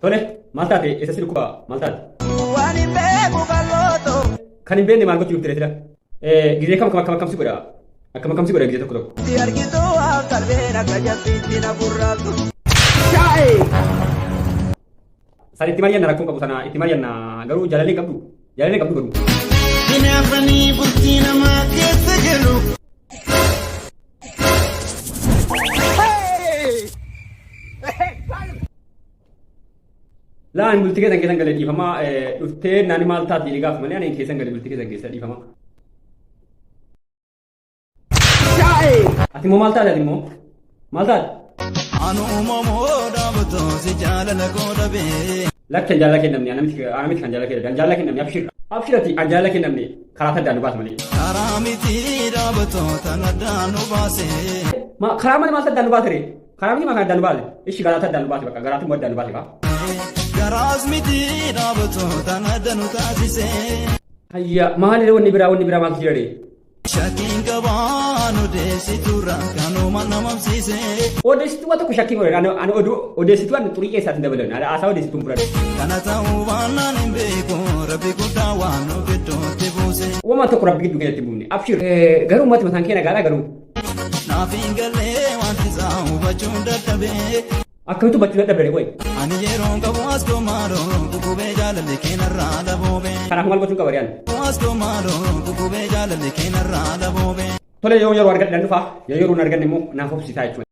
Tole, maal taate isa si dhukkuba maal taate? Kan hin beekne maal gochuu dhufte sila? Gizee kam si godha? Akkam si godha gizee tokko tokko? San itti mari'anna rakkoon qabu sana itti mari'anna garuu jaalallee qabdu garuu. Hinaafanii bultii namaa keessa jiru. Laan bultii keessan galee dhiifamaa dhuftee naani maal taati dhiigaaf malee ani keessan galee bultii keessan keessa dhiifamaa. Ati immoo maal taate ati immoo? Maal taate? Anuma moodaa butoo si jaalala gooda bee. Lakki jaalala kennamne anamiti kan jaalala kennamne jaalala kennamne abshirati an jaalala kennamne karaa taddaan nu baas malee. Karaa miti dhaabatoo tanaddaan nu baase. Karaa malee maal taddaan nu baase ree? Karaa miti maal taddaan nu baase? Ishi garaa taddaan nu baase bakka garaatu immoo addaan nu baase kaa. Garaas miti dhaabatoo tanaddaan nu taasise. Hayya maali wanni biraa maaltu jira ree? Shakkiin qabaanu deessitura kanuma namamsiise. Odeessituu waan tokko shakkiin godhe ani odeessituu waan xurii keessaatiin dabalan haasaa odeessituun fudhadhe. Kana ta'uu baannaan hin beeku rabbi guddaa waan nu gidduutti buuse. Uumaan tokko rabbi gidduu keessatti buufne abshir garuu uummati mataan kee nagaadhaa garuu. Naaf hin gallee wanti isaa hubachuun dadhabee. Akkamitti hubachuu dadhabee qoy. Ani yeroon qabu as koomaadoo gugubee jaalalli keenarraa daboobee. Kanaaf maal gochuun qaba riyaan? As koomaadoo gugubee jaalalli keenarraa daboobee. Tole yeroo argadhan dhufaa yeroo arganne immoo naaf obsisaa jechuudha.